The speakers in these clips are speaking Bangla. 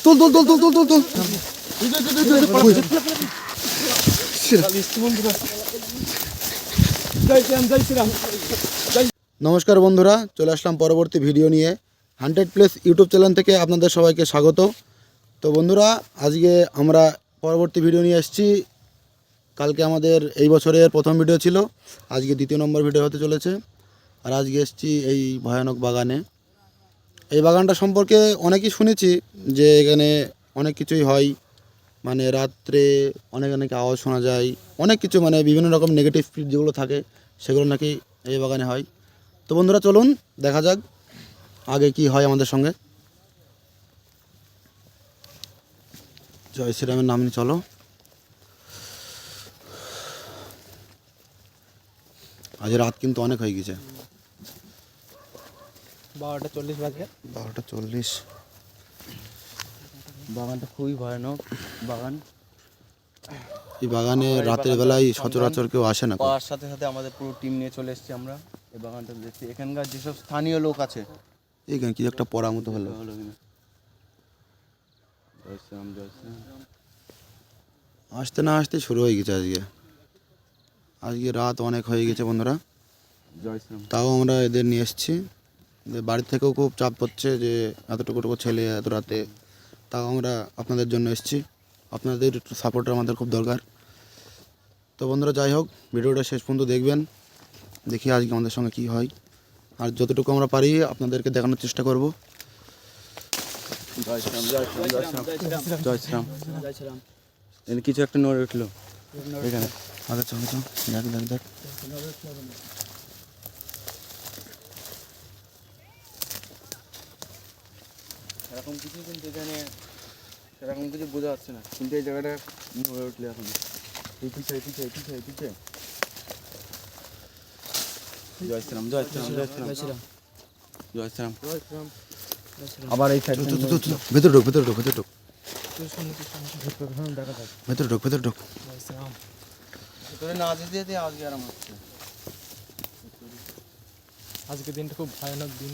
তুল তুল তুল তুল তুল তুল তুল নমস্কার বন্ধুরা, চলে আসলাম পরবর্তী ভিডিও নিয়ে। 100+ ইউটিউব চ্যানেল থেকে আপনাদের সবাইকে স্বাগত। তো বন্ধুরা, আজকে আমরা পরবর্তী ভিডিও নিয়ে এসেছি। কালকে আমাদের এই বছরের প্রথম ভিডিও ছিল, আজকে দ্বিতীয় নম্বর ভিডিও হতে চলেছে। আর আজকে এসেছি এই ভয়ানক বাগানে। এই বাগানটা সম্পর্কে অনেকই শুনেছি যে এখানে অনেক কিছুই হয়, মানে রাত্রে অনেক অনেক আওয়াজ শোনা যায়, অনেক কিছু, মানে বিভিন্ন রকম নেগেটিভ স্পিরিট যেগুলো থাকে সেগুলো নাকি এই বাগানে হয়। তো বন্ধুরা, চলুন দেখা যাক আগে কি হয় আমাদের সঙ্গে। জয় শ্রীরামের নাম নিয়ে চলো। আজ রাত কিন্তু অনেক হয়ে গেছে, 12:40 বাজে। 12:40। বাগানটা খুবই ভয়ানক বাগান। এই বাগানে রাতের বেলায় সচরাচর কেউ আসে না। পাওয়ার সাথে সাথে আমাদের পুরো টিম নিয়ে চলে এসেছি আমরা এই বাগানটা দেখছি। এখানকার যেসব স্থানীয় লোক আছে, এইখানে কি একটা পড়া মতো হলো। জয় শ্রীরাম, জয় শ্রীরাম। আসতে না আসতে শুরু হয়ে গেছে আজকে রাত অনেক হয়ে গেছে বন্ধুরা। জয় শ্রীরাম। তাও আমরা এদের নিয়ে এসেছি। বাড়ি থেকেও খুব চাপ পড়ছে যে এতটুকু ছেলে এত রাতে, তাও আমরা আপনাদের জন্য এসেছি। আপনাদের সাপোর্টার আমাদের খুব দরকার। তো বন্ধুরা, যাই হোক, ভিডিওটা শেষ পর্যন্ত দেখবেন, দেখি আজকে আমাদের সঙ্গে কী হয়। আর যতটুকু আমরা পারি আপনাদেরকে দেখানোর চেষ্টা করব। জয় শ্রীরাম, জয় শ্রীরাম, জয় শ্রীরাম, জয় শ্রীরাম, জয় শ্রীরাম। এখানে কিছু একটা নড়ে উঠলো এখানে। আগে চল চল, দেখ দেখ দেখ। সেরকম কিছু কিন্তু এখানে সেরকম কিছু বোঝা যাচ্ছে না, কিন্তু এই জায়গাটা নড়ে উঠলে এখন এই পিছিয়ে পিছিয়ে পিছিয়ে পিছিয়ে। জয় শ্রীরাম, জয় শ্রীরাম, জয় শ্রীরাম, জয় শ্রীরাম, জয় শ্রীরাম। আবার এই সাইড ভেতরে ঢোক, ভেতরে ঢোক, ভেতরে ঢোক, দেখা যায়। ভেতরে ঢোক, ভেতরে ঢোক। ভিতরে না যেতে যেতে আজকে আরাম হচ্ছে। আজকে দিনটা খুব ভয়ানক দিন।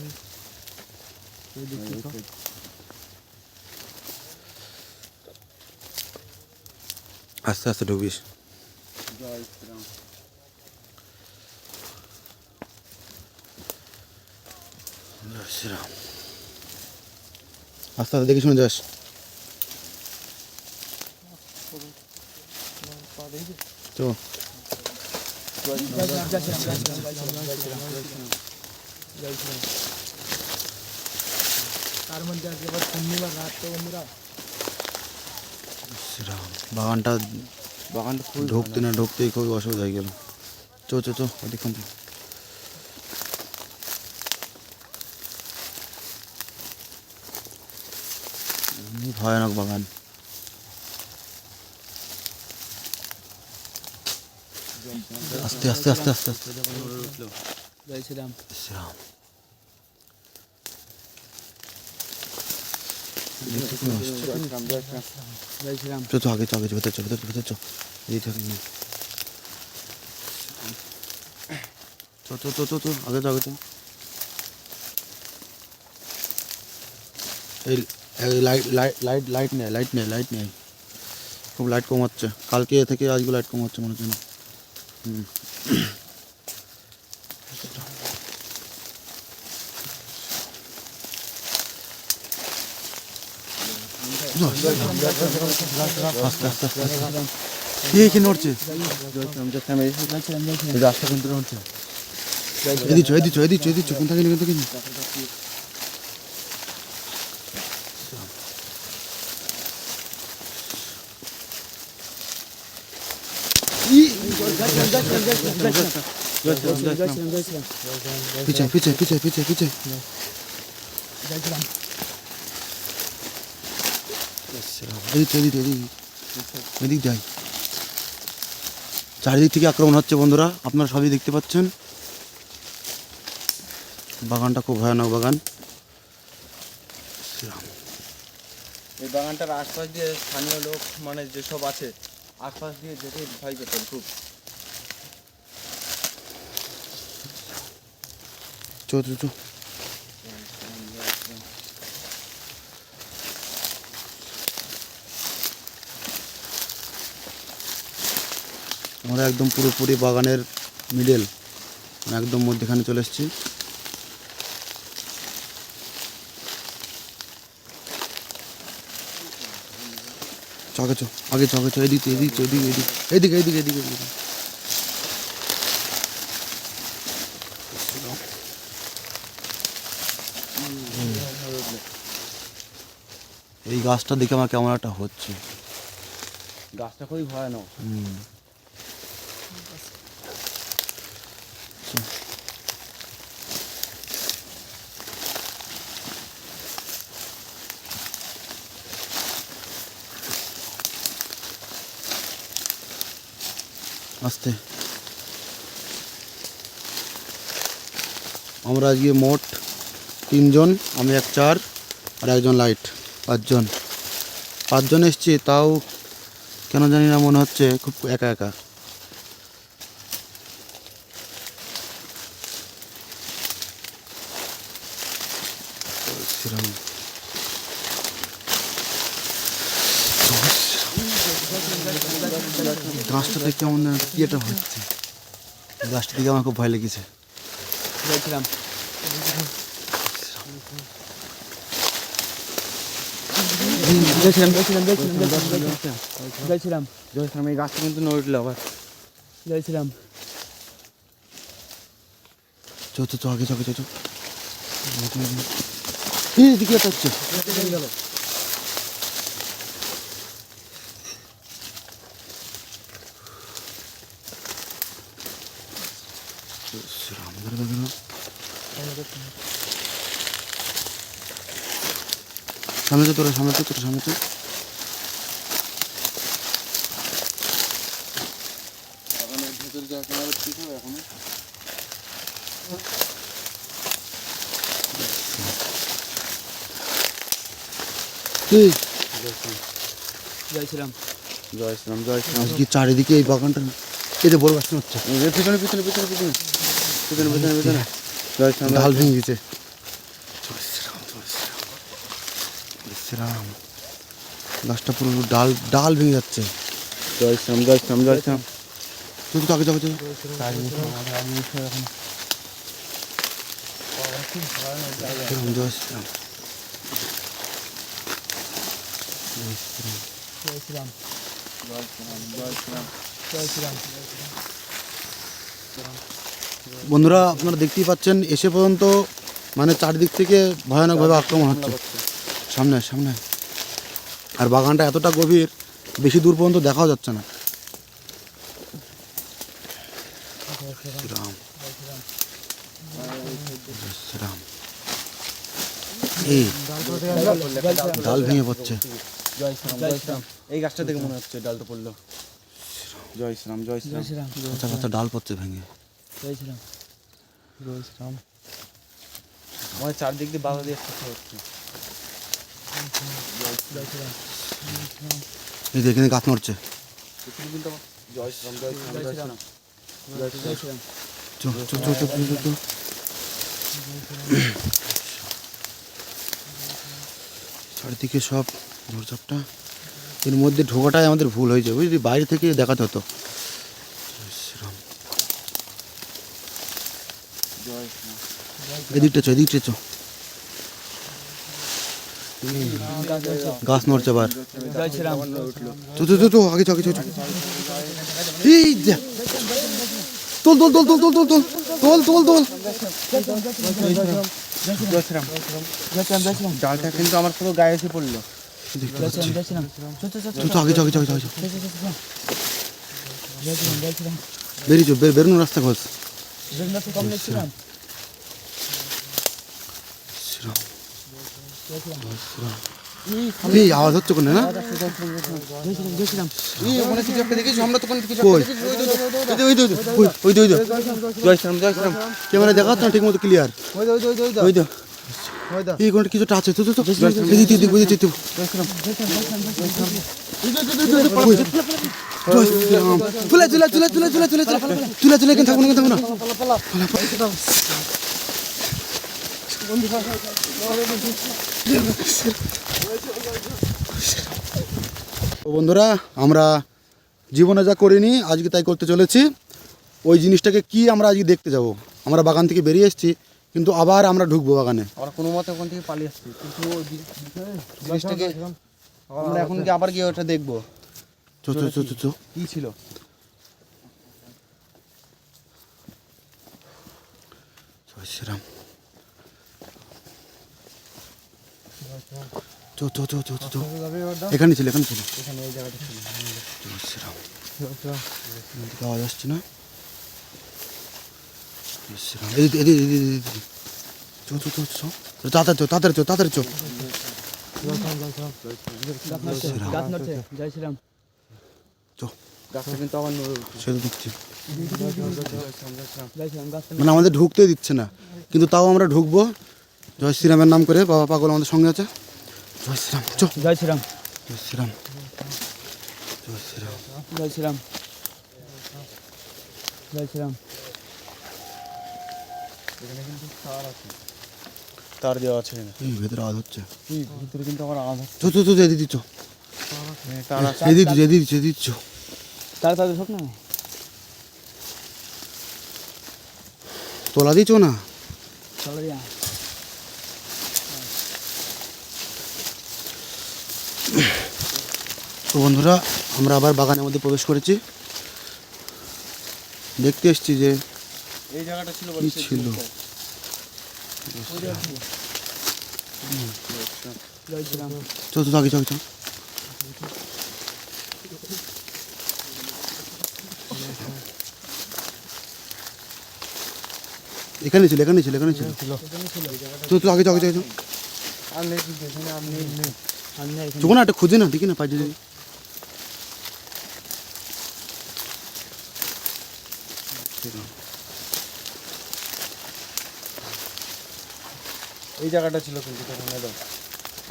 আস্তে আস্তে ঢুকিস। জয় শ্রীরাম। জয় শ্রীরাম। আস্তে আস্তে দেখে শুনে যাস। তো তার মধ্যে আজকে আবার শনিবার রাত, তো বন্ধুরা শ্রীরাম, বাগানটা খুব ঢুকতে না ঢুকতেই খুবই অসুবিধা হয়ে গেল। চো চো চো, ওদিকখান থেকে। ভয়ানক বাগান। আস্তে আস্তে আস্তে আস্তে আস্তে। জয় শ্রীরাম। শ্রীরাম, জয় শ্রীরাম। চো চো, আগে চো, আগে চো, ভেতর চো, ভেতর চো, ভেতর চো। এই চো চো চো চো চো, আগে চো, আগে চো। এই লাইট লাইট লাইট লাইট নেই, লাইট নেই, লাইট নেই। খুব লাইট কম হচ্ছে, কালকে থেকে আজকে লাইট কম হচ্ছে মনে হচ্ছে না। আস্তে আস্তে আস্তে আস্তে। কি নড়ছে? রাস্তা কিন্তু হচ্ছে। এদিচ্ছ এদিচ্ছ এদিচ্ছ এদিচ্ছ, কোন থাকে না, কোন থাকে না। পিছে পিছে পিছে পিছে পিছে। এদিক এদিক এদিক এদিক যাই। চারিদিক থেকে আক্রমণ হচ্ছে বন্ধুরা, আপনারা সবই দেখতে পাচ্ছেন। বাগানটা খুব ভয়ানক বাগান। এই বাগানটার আশপাশ দিয়ে স্থানীয় লোক, মানে যেসব আছে আশপাশ দিয়ে যেতে ভয় পেতেন খুব। চো চো চো। আমরা একদম পুরোপুরি বাগানের মিডল, একদম মধ্যখানে চলে এসেছি। চকেছো আগে চকেছো, এদিকে এদিকে এদিকে এদিকে এদিকে এদিকে এদিকে। এই গাছটা দেখে আমার কেমন একটা হচ্ছে। গাছটা খুবই ভয়ানক। আস্তে। আমরা আজকে মোট 3 জন, আমি এক চার আর একজন লাইট, 5 জন এসছি। তাও কেন জানি না মনে হচ্ছে খুব একা একা। গাছটা দেখে কেমন যেন কি একটা হচ্ছে। গাছটা দিকে আমার খুব ভয় লেগেছে। যাইছিলাম এই গাছটা কিন্তু নড়ে উঠলো আবার। যাইছিলাম চো চো চো আগে চো চো চো। এদিকে একটা হচ্ছে। সামনে তো তোরা, সামনে তো তোরা, সামনে তো। ভেতর যাওয়া কেনারে ঠিক হবে এখন। যাইছিলাম আজকে চারিদিকে এই বাগানটা, এই যে বড় গাছটা হচ্ছে, পিছনে পিছনে পিছনে পিছনে পিছনে পিছনে পিছনে জয়শ্রাম ঢাল ভেঙে গেছে। রাম, গাছটা পুরো ডাল ডাল ভেঙে যাচ্ছে। জয়শ্রাম জয়শ্রাম জয়শ্রাম। তুই তো আগে যাবে। বন্ধুরা আপনারা দেখতেই পাচ্ছেন, এসে পর্যন্ত মানে চারদিক থেকে ভয়ানকভাবে আক্রমণ হচ্ছে। সামনে সামনে, আর বাগানটা এতটা গভীর, বেশি দূর পর্যন্ত দেখাও যাচ্ছে না। রাম রাম, এই ডাল ভেঙে পড়ছে। জয়শ্রাম জয়শ্রাম। এই গাছটা থেকে মনে হচ্ছে ডালটা পড়লো। জয়শ্রাম জয়শ্রাম। কাঁচা কাঁচা ডাল পড়ছে ভেঙে। আমার চারদিক দিয়ে বাধা দিয়ে আসতে হচ্ছে। এই দেখে গাছ নড়ছে। জয়শ্রাম জয়শ্রাম জয়শ্রাম জয়শ্রাম। চো চো চো চো চো চো। চারিদিকে সব ঝড়ঝাপটা, এর মধ্যে ঢোকাটাই আমাদের ভুল হয়েছে বুঝলি, বাইরে থেকে দেখাতে হতো। এদিকটা চো, এদিকটা চো। গাছ নড়ছে আবার। চো চো চো চো আগে চো আগে চো চো। এই যা, তোল তোল তোল তোল তোল তোল তোল তোল তোল তোল। জয়শ্রাম জয়শ্রাম। ডালটা কিন্তু আমার পুরো গায়ে এসে পড়লো। দেখতে পাচ্ছি। চো চো আগে চো আগে চো আগে চো। বেরিয়ে চো, বেরোনো রাস্তা খোঁজ। এই আওয়াজ হচ্ছে কোনে না? জয়শ্রাম জয়শ্রাম। ক্যামেরা দেখা যাচ্ছে না ঠিক মতো ক্লিয়ার। ওই তো এই কোনটা কিছু টাচ আছে তো। চলে চলে চলে চলে চলে চলে চলে চলে কেন থাকবো না, থাকবো না। বন্ধুরা আমরা জীবনে যা করিনি আজকে তাই করতে চলেছি। ওই জিনিসটাকে কি আমরা আজকে দেখতে যাব। আমরা বাগান থেকে বেরিয়ে এসেছি, কিন্তু আবার আমরা ঢুকবো বাগানে। আমরা কোনো মতে ওখান থেকে পালিয়ে আসছি, কিন্তু ওই জিনিসটাকে আমরা এখন কি আবার গিয়ে ওটা দেখবো চো চো চো চো চো। কি ছিল। জয় শ্রীরাম। চো চো চো চো চো। এখানে ছিল, এখানে ছিল। এখানে এই জায়গাটা ছিল। জয় শ্রীরাম। এদিকে আওয়াজ আসছে না? জয় শ্রীরাম। এদিকে এদিকে এদিকে এদিকে। চো চো চো চো। তাড়াতাড়ি চো, তাড়াতাড়ি চো, তাড়াতাড়ি চো। জয় শ্রীরাম। চো। গাছটা কিন্তু আবার নড়ে উঠছে। সেটা দিচ্ছি। জয় শ্রীরাম গাছ মানে আমাদের ঢুকতে দিচ্ছে না, কিন্তু তাও আমরা ঢুকবো জয় শ্রীরামের নাম করে। বাবা পাগল আমাদের সঙ্গে আছে। জয় শ্রীরাম। চো। জয় শ্রীরাম। জয় শ্রীরাম। জয় শ্রীরাম। জয় শ্রীরাম। জয় শ্রীরাম। এখানে কিন্তু তার আছে, তার দেওয়া আছে এখানে। এই ভেতরে আওয়াজ হচ্ছে। এই ভিতরে কিন্তু আবার আওয়াজ চো চো চো, এদিকে চো। তার আছে। এদিকে চো, এদিকে চো, এদিকে চো। তাড়াতাড়ি সব না তোলা দিচ্ছ না? চলো যা। তো বন্ধুরা, আমরা আবার বাগানের মধ্যে প্রবেশ করেছি। দেখতে এসছি যে এই জায়গাটা ছিল কি ছিল। জয় শ্রীরাম। চো চো, আগে চো, আগে চো। এখানে ছিল, এখানে ছিল, এখানে ছিল। চো চো, আগে চো, আগে চো, আগে চো। আর নেই কিন্তু এখানে, আর নেই। আমি না এখানে চো না, একটা খুঁজে না, দেখি না পাই যদি। এই জায়গাটা ছিল কিন্তু তখন হলো।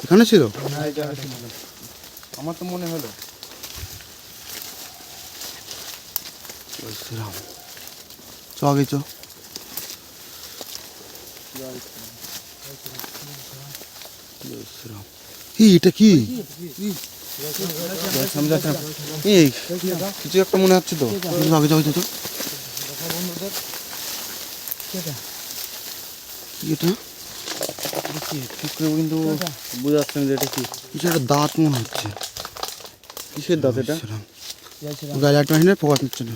এখানে ছিল। হ্যাঁ, এই জায়গাটা ছিল। আমার তো মনে হলো। জয় শ্রীরাম। চো আগে চো। জয় শ্রীরাম। এটা কি? এই কিছু একটা মনে হচ্ছে তো। আগে চো, আগে চো, চো। কি এটা? ঠিক করে কিন্তু বোঝা যাচ্ছে না যে এটা কি। কিছু একটা দাঁত মনে হচ্ছে। কিসের দাঁত এটা? শ্রীরাম। জয় শ্রীরাম। গায়ে লাইট মারিনে ফোকাস নিচ্ছে না।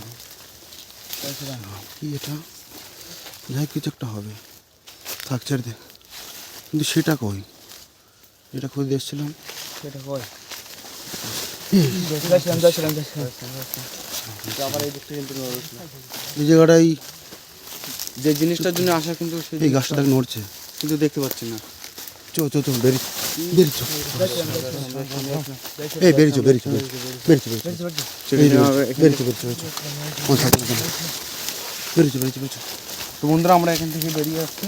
জয় শ্রীরাম। কি এটা? যাই কিছু একটা হবে। থাক ছেড়ে দে। কিন্তু সেটা কই? এটা খুঁজে এসেছিলাম। সেটা কই? জয় শ্রীরাম। জয় শ্রীরাম। জয় শ্রীরাম। আবার এই দিকটা কিন্তু নড়ে উঠলো। এই জায়গাটাই, যে জিনিসটার জন্য আসা কিন্তু সেই এই গাছটা দেখ নড়ছে। কিন্তু দেখতে পাচ্ছি না। চো চো চো, বেরিয়েছো। এই বেরিয়েছো, বেরিয়েছো, বেরিয়েছো, বেরিয়েছো, বেরিয়েছো। তো বন্ধুরা, আমরা এখান থেকে বেরিয়ে আসছি।